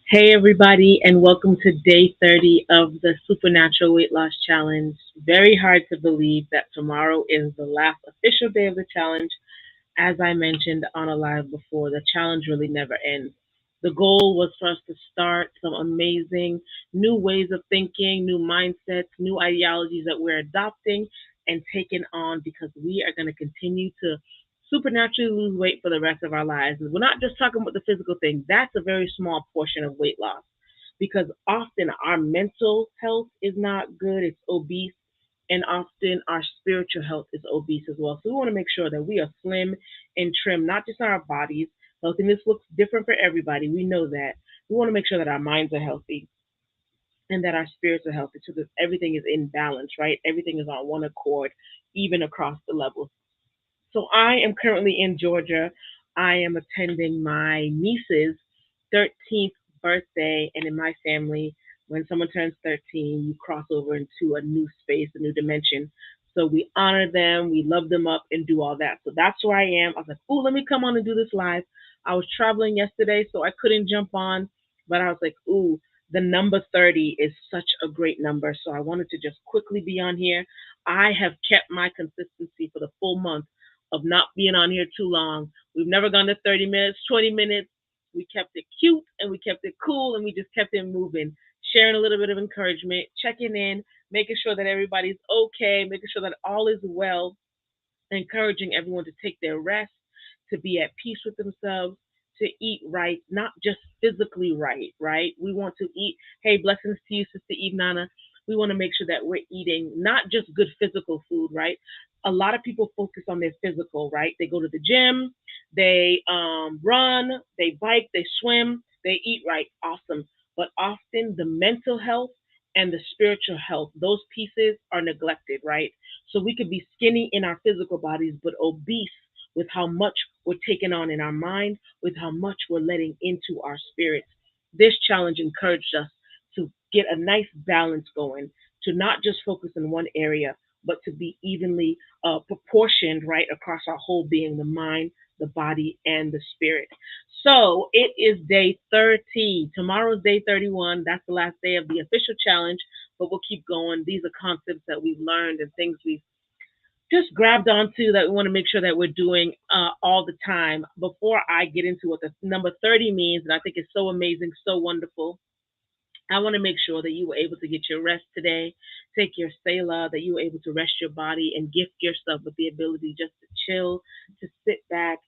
Hey, everybody, and welcome to day 30 of the Supernatural Weight Loss Challenge. Very hard to believe that tomorrow is the last official day of the challenge. As I mentioned on a live before, the challenge really never ends. The goal was for us to start some amazing new ways of thinking, new mindsets, new ideologies that we're adopting and taking on because we are going to continue to supernaturally lose weight for the rest of our lives. We're not just talking about the physical thing, that's a very small portion of weight loss because often our mental health is not good, it's obese, and often our spiritual health is obese as well. So we want to make sure that we are slim and trim, not just in our bodies. Healthiness looks different for everybody. We know that. We want to make sure that our minds are healthy and that our spirits are healthy so that everything is in balance, right? Everything is on one accord, even across the levels. So I am currently in Georgia. I am attending my niece's 13th birthday, and in my family, when someone turns 13, you cross over into a new space, a new dimension. So we honor them, we love them up, and do all that. So that's where I am. I was like, "Oh, let me come on and do this live." I was traveling yesterday, so I couldn't jump on, but I was like, "Ooh, the number 30 is such a great number." So I wanted to just quickly be on here. I have kept my consistency for the full month of not being on here too long. We've never gone to 30 minutes, 20 minutes. We kept it cute and we kept it cool and we just kept it moving, sharing a little bit of encouragement, checking in, making sure that everybody's okay, making sure that all is well, encouraging everyone to take their rest, to be at peace with themselves, to eat right, not just physically right, right? We want to eat. Hey, blessings to you, Sister Eve Nana. We want to make sure that we're eating not just good physical food, right? A lot of people focus on their physical, right? They go to the gym, they run, they bike, they swim, they eat right, awesome. But often the mental health and the spiritual health, those pieces are neglected, right? So we could be skinny in our physical bodies, but obese with how much we're taking on in our mind, with how much we're letting into our spirits. This challenge encouraged us to get a nice balance going, to not just focus in one area, but to be evenly proportioned right across our whole being, the mind, the body, and the spirit. So it is day 30. Tomorrow's day 31. That's the last day of the official challenge, but we'll keep going. These are concepts that we've learned and things we've just grabbed onto that we want to make sure that we're doing all the time. Before I get into what the number 30 means, and I think it's so amazing, so wonderful, I want to make sure that you were able to get your rest today, take your Selah, that you were able to rest your body and gift yourself with the ability just to chill, to sit back,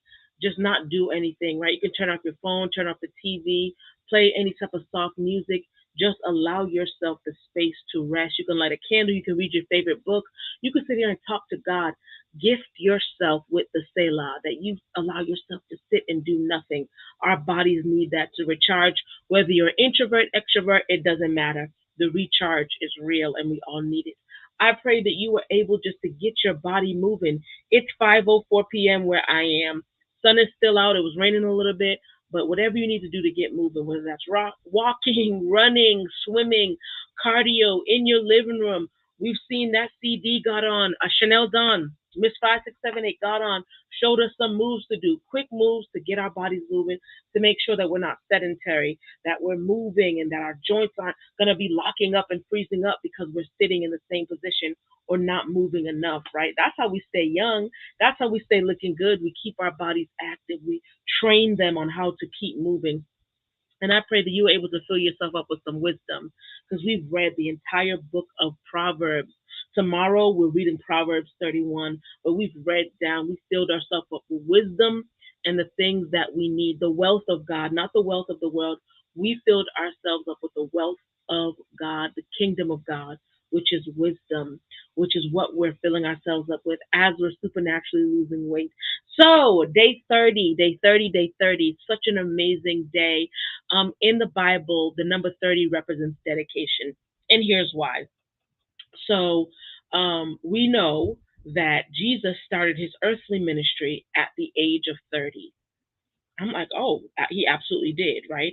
just not do anything, right? You can turn off your phone, turn off the TV, play any type of soft music. Just allow yourself the space to rest. You can light a candle, you can read your favorite book, you can sit here and talk to God. Gift yourself with the Selah, that you allow yourself to sit and do nothing. Our bodies need that to recharge. Whether you're introvert, extrovert, it doesn't matter. The recharge is real and we all need it. I pray that you were able just to get your body moving. It's 5:04 p.m. where I am. Sun is still out. It was raining a little bit, but whatever you need to do to get moving, whether that's walking, running, swimming, cardio in your living room. We've seen that CD got on, a Chanel Don, Miss 5678 got on, showed us some moves to do, quick moves to get our bodies moving, to make sure that we're not sedentary, that we're moving, and that our joints aren't going to be locking up and freezing up because we're sitting in the same position or not moving enough, right? That's how we stay young. That's how we stay looking good. We keep our bodies active. We train them on how to keep moving. And I pray that you are able to fill yourself up with some wisdom because we've read the entire book of Proverbs. Tomorrow we're reading Proverbs 31, but we've read down, we filled ourselves up with wisdom and the things that we need, the wealth of God, not the wealth of the world. We filled ourselves up with the wealth of God, the kingdom of God, which is wisdom, which is what we're filling ourselves up with as we're supernaturally losing weight. So, day 30, day 30, day 30, such an amazing day. In the Bible, the number 30 represents dedication. And here's why. So we know that Jesus started his earthly ministry at the age of 30. I'm like, oh, he absolutely did, right?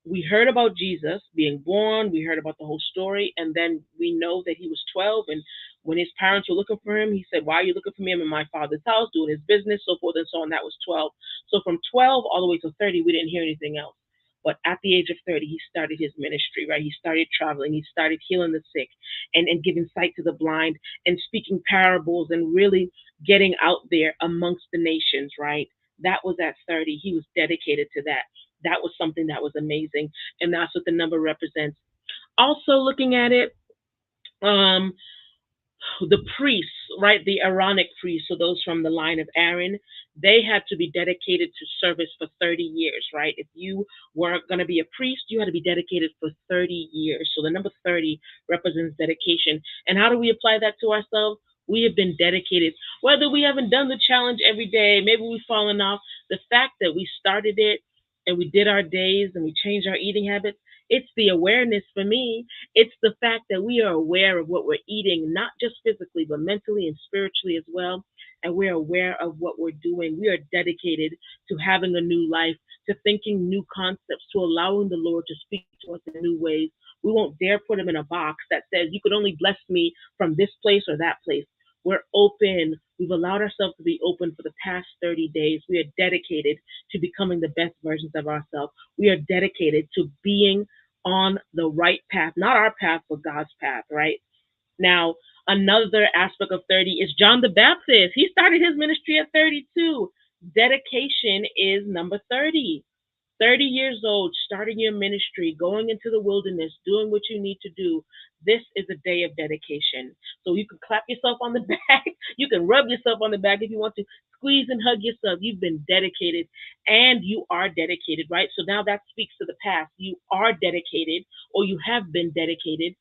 We heard about Jesus being born, we heard about the whole story, and then we know that he was 12. And when his parents were looking for him, he said, "Why are you looking for me? I'm in my father's house doing his business," so forth and so on. That was 12. So from 12 all the way to 30, we didn't hear anything else. But at the age of 30, he started his ministry, right? He started traveling, he started healing the sick and giving sight to the blind and speaking parables and really getting out there amongst the nations, right? That was at 30. He was dedicated to that. That was something that was amazing. And that's what the number represents. Also, looking at it, um, the priests, right, the Aaronic priests, so those from the line of Aaron, they had to be dedicated to service for 30 years, right? If you were going to be a priest, you had to be dedicated for 30 years. So the number 30 represents dedication. And how do we apply that to ourselves? We have been dedicated. Whether we haven't done the challenge every day, maybe we've fallen off, the fact that we started it and we did our days and we changed our eating habits, it's the awareness for me. It's the fact that we are aware of what we're eating, not just physically, but mentally and spiritually as well. And we're aware of what we're doing. We are dedicated to having a new life, to thinking new concepts, to allowing the Lord to speak to us in new ways. We won't dare put him in a box that says, you could only bless me from this place or that place. We're open. We've allowed ourselves to be open for the past 30 days. We are dedicated to becoming the best versions of ourselves. We are dedicated to being on the right path, not our path, but God's path, right? Now, another aspect of 30 is John the Baptist. He started his ministry at 32. Dedication is number 30. 30 years old, starting your ministry, going into the wilderness, doing what you need to do. This is a day of dedication. So you can clap yourself on the back. You can rub yourself on the back if you want to. Squeeze and hug yourself. You've been dedicated and you are dedicated, right? So now that speaks to the past. You are dedicated or you have been dedicated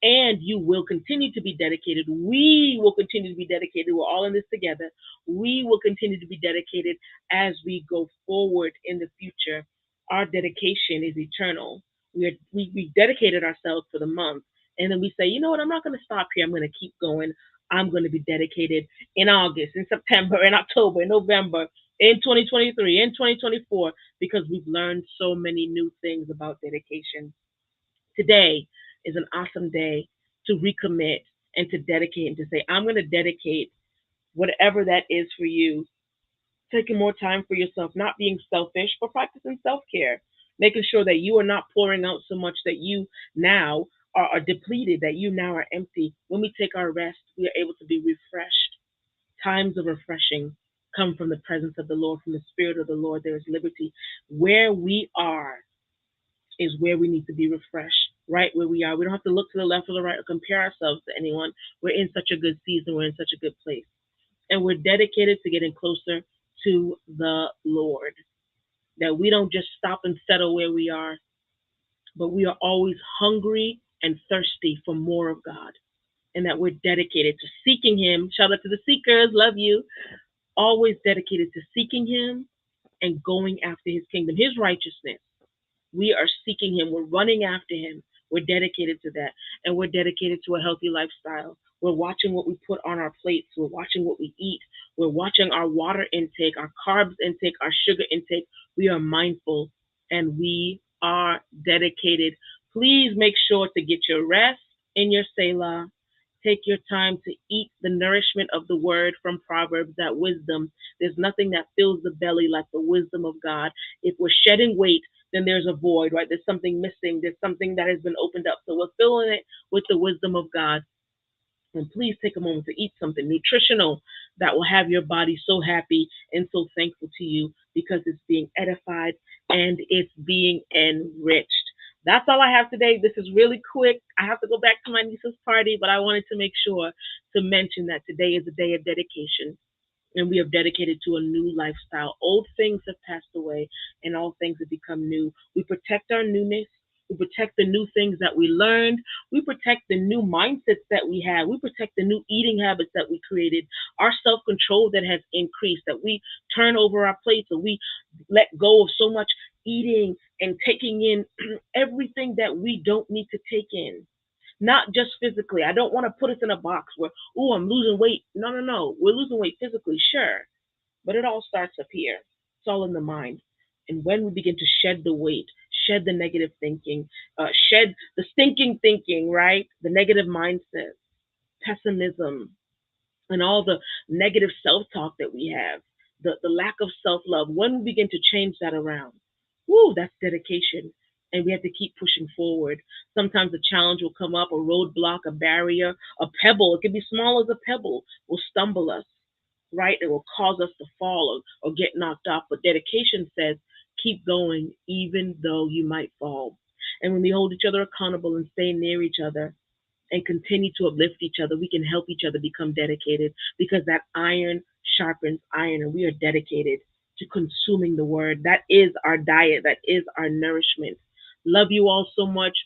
and you will continue to be dedicated. We will continue to be dedicated. We're all in this together. We will continue to be dedicated as we go forward in the future. Our dedication is eternal. We dedicated ourselves for the month, and then we say, you know what? I'm not going to stop here. I'm going to keep going. I'm going to be dedicated in August, in September, in October, in November, in 2023, in 2024, because we've learned so many new things about dedication. Today is an awesome day to recommit and to dedicate and to say, I'm going to dedicate whatever that is for you, taking more time for yourself, not being selfish, but practicing self care, making sure that you are not pouring out so much that you now are depleted, that you now are empty. When we take our rest, we are able to be refreshed. Times of refreshing come from the presence of the Lord, from the Spirit of the Lord. There is liberty. Where we are is where we need to be refreshed, right where we are. We don't have to look to the left or the right or compare ourselves to anyone. We're in such a good season. We're in such a good place. And we're dedicated to getting closer to the Lord. That we don't just stop and settle where we are, but we are always hungry and thirsty for more of God. And that we're dedicated to seeking Him. Shout out to the seekers, love you. Always dedicated to seeking Him and going after His kingdom, His righteousness. We are seeking Him. We're running after Him. We're dedicated to that. And we're dedicated to a healthy lifestyle. We're watching what we put on our plates. We're watching what we eat. We're watching our water intake, our carbs intake, our sugar intake. We are mindful and we are dedicated. Please make sure to get your rest in your Selah. Take your time to eat the nourishment of the word from Proverbs, that wisdom. There's nothing that fills the belly like the wisdom of God. If we're shedding weight, then there's a void, right? There's something missing. There's something that has been opened up. So we're filling it with the wisdom of God. And please take a moment to eat something nutritional that will have your body so happy and so thankful to you because it's being edified and it's being enriched. That's all I have today. This is really quick. I have to go back to my niece's party, but I wanted to make sure to mention that today is a day of dedication and we have dedicated to a new lifestyle. Old things have passed away and all things have become new. We protect our newness. We protect the new things that we learned. We protect the new mindsets that we have. We protect the new eating habits that we created. Our self-control that has increased, that we turn over our plates and we let go of so much eating and taking in everything that we don't need to take in. Not just physically. I don't want to put us in a box where, oh, I'm losing weight. No, no, no. We're losing weight physically, sure. But it all starts up here. It's all in the mind. And when we begin to shed the weight, shed the negative thinking, shed the stinking thinking, right? The negative mindset, pessimism, and all the negative self talk that we have, the lack of self love, when we begin to change that around, Woo, that's dedication. And we have to keep pushing forward. Sometimes a challenge will come up, a roadblock, a barrier, a pebble. It can be small as a pebble, will stumble us, right? It will cause us to fall or get knocked off. But dedication says, keep going, even though you might fall. And when we hold each other accountable and stay near each other, and continue to uplift each other, we can help each other become dedicated because that iron sharpens iron, and we are dedicated to consuming the word. That is our diet, that is our nourishment. Love you all so much.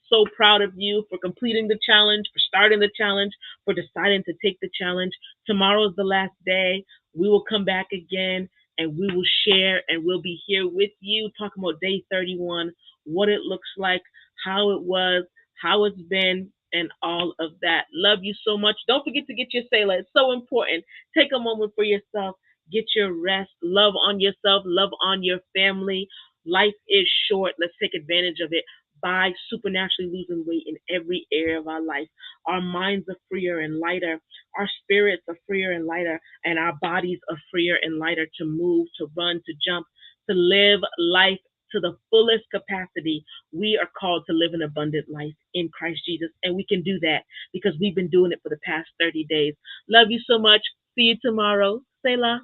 So proud of you for completing the challenge, for starting the challenge, for deciding to take the challenge. Tomorrow is the last day. We will come back again and we will share and we'll be here with you talking about day 31, what it looks like, how it was, how it's been, and all of that. Love you so much. Don't forget to get your Selah. It's so important. Take a moment for yourself. Get your rest. Love on yourself. Love on your family. Life is short. Let's take advantage of it by supernaturally losing weight in every area of our life. Our minds are freer and lighter. Our spirits are freer and lighter. And our bodies are freer and lighter to move, to run, to jump, to live life to the fullest capacity. We are called to live an abundant life in Christ Jesus. And we can do that because we've been doing it for the past 30 days. Love you so much. See you tomorrow. Selah.